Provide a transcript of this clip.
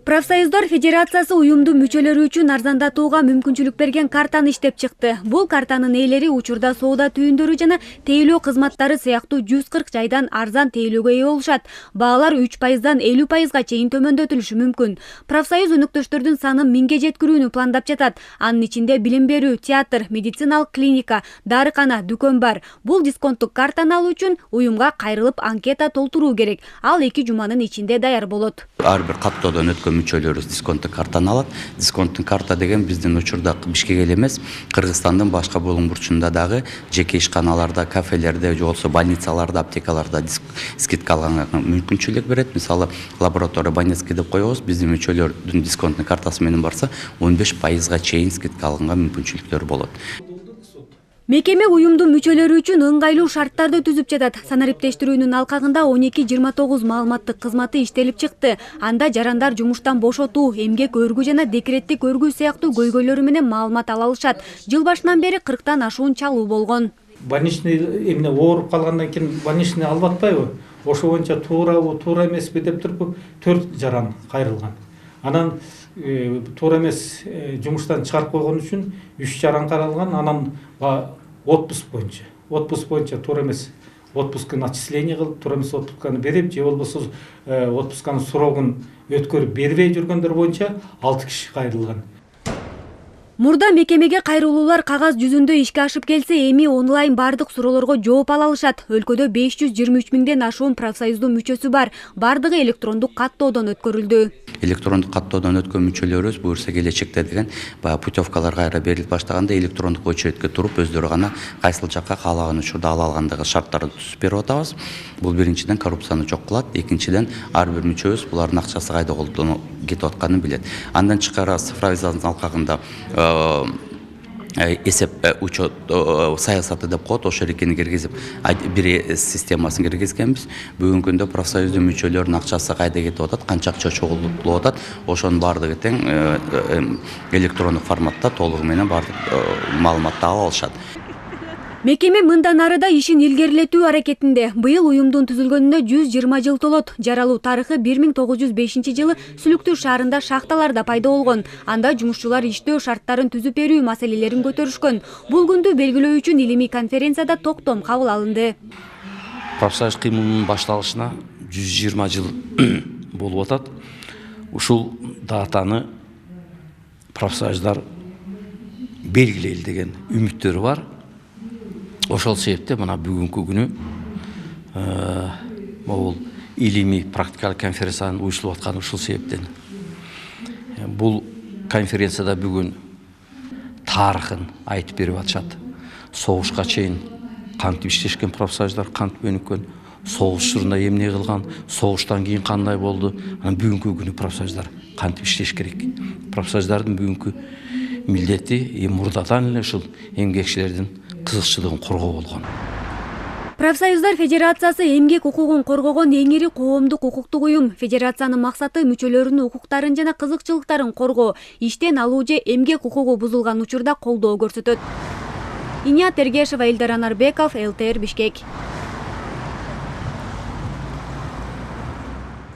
Профсоюздар Федерациясы уюмду мүчөлөрү үчүн арзандатууга мүмкүнчүлүк берген картаны иштеп чыкты. Бул картанын ээлери учурда соода түйүндөрү жана тейлөө кызматтары сыяктуу 140 жайдан арзан тейлөөгө ээ болушат. Баалар 3%дан 50%га чейин төмөндөтүлүшү мүмкүн. Профсоюз өнөктөштөрдүн санын 1000ге жеткирүүнү пландап жатат. Анын ичинде билим берүү, театр, медициналык клиника, дарыкана, дүкөн бар. Бул дисконттук картаны алуу үчүн уюмга кайрылып анкета толтуруу керек. Ал 2 жуманын ичинде даяр болот. Ар бир каттоодон өткөн мүчөлөрүбүз дисконттук картаны алат. Дисконттук карта деген биздин учурда Бишкек эле эмес, Кыргызстандын башка бөлүм бурчунда дагы жеке ишканаларда, кафелерде, же болбосо больницаларда, аптекаларда скидка алганга мүмкүнчүлүк берет. Мисалы, лаборатория Банецкий деп коебуз, биздин мүчөлөрдүн дисконттук картасы менен барса, 15%га чейин скидка алганга мүмкүнчүлүктөр болот. Мекеме уюмдун мүчөлөрү үчүн ыңгайлуу шарттарды түзүп жатат. Санариптештирүүнүн алкагында 12-29 маалыматтык кызматы иштелип чыкты. Анда жарандар жумуштан бошотуу, эмгек өргүү жана декреттик өргүү сыяктуу көйгөйлөрү менен маалымат ала алышат. Жыл башынан бери 40тан ашуун чалуу болгон. Больничный эмне ооруп калгандан кийин больничный алып атпайбы? Ошо боюнча туурабы, туура эмеспи деп туруп 4 жаран кайрылган. Анан туура эмес жумуштан чыгарып койгон үчүн 3 жаран каралган. Анан отпуск боюнча туура эмес отпускын отчисление кылып, туура эмес отпусканы берип, же болбосо отпусканын срогун өткөрүп бербей жүргөндөр боюнча 6 киши кайрылган. Мурда мекемеге кайрылуулар кагаз жүзүндө ишке ашып келсе, эми онлайн бардык суроолорго жооп ала алышат. Өлкөдө 523 миңден ашуун профсоюздун мүчөсү бар. Бардыгы электрондук каттоодон өткөрүлдү. Электрондук каттоодон өткөн мүчөлөрүбүз буюрса келечекте деген путевкалар кайра берилип баштаганда электрондук очередке туруп өздөрү гана кайсыл жакка каалаган учурда ала алгандыгы шарттарды түзүп берип атабыз. Бул биринчиден коррупцияны жок кылат, экинчиден ар бир мүчөбүз булардын акчасы кайда кетип атканын билет. Андан тышкары цифровизациянын алкагында эсеп учет саясаты деп коет, ошо эрекени киргизип бир системасын киргизгенбиз. Бүгүнкү күндө профсоюздун мүчөлөрүнүн акчасы кайда кетип атат, канча акча чогултулуп атат, ошонун баардыгы тең электрондук форматта толугу менен баардык маалыматты ала алышат. Мекеме мындан ары да ишин илгерилетүү аракетинде. Быйыл уюмдун түзүлгөнүнө 120 жыл толот. Жаралуу тарыхы 1905 жылы Сүлүктүү шаарында шахталарда пайда болгон. Анда жумушчулар иштөө шарттарын түзүп берүү маселелерин көтөрүшкөн. Бул күндү белгилөө үчүн илимий конференцияда токтом кабыл алынды. Профсоюз кыймылынын башталышына 120 жыл болуп атат. Ушул датаны профсоюздар белгилейли деген үмүттөрү бар. Ошол себептен мына бүгүнкү күнү бул илимий практикалык конференциянын уюштурулуп атканы ушул себептен. Бул конференцияда бүгүн тарыхын айтып берип атышат. Согушка чейин кантип иштешкен профсоюздар, кантип өнүккөн, согуш учурунда эмне кылган, согуштан кийин кандай болду, анан бүгүнкү күнү профсоюздар кантип иштеш керек. Профсоюздардын бүгүнкү милдети мурдадан эле ушул эмгекчилердин кызыкчылыгын коргоо болгон. Профсоюздар Федерациясы эмгек укугун коргогон эң ири коомдук укуктук уюм. Федерациянын максаты мүчөлөрүнүн укуктарын жана кызыкчылыктарын коргоо, иштен алуу же эмгек укугу бузулган учурда колдоо көрсөтөт. Иният Эргешева, Элдар Анарбеков, ЛТР Бишкек.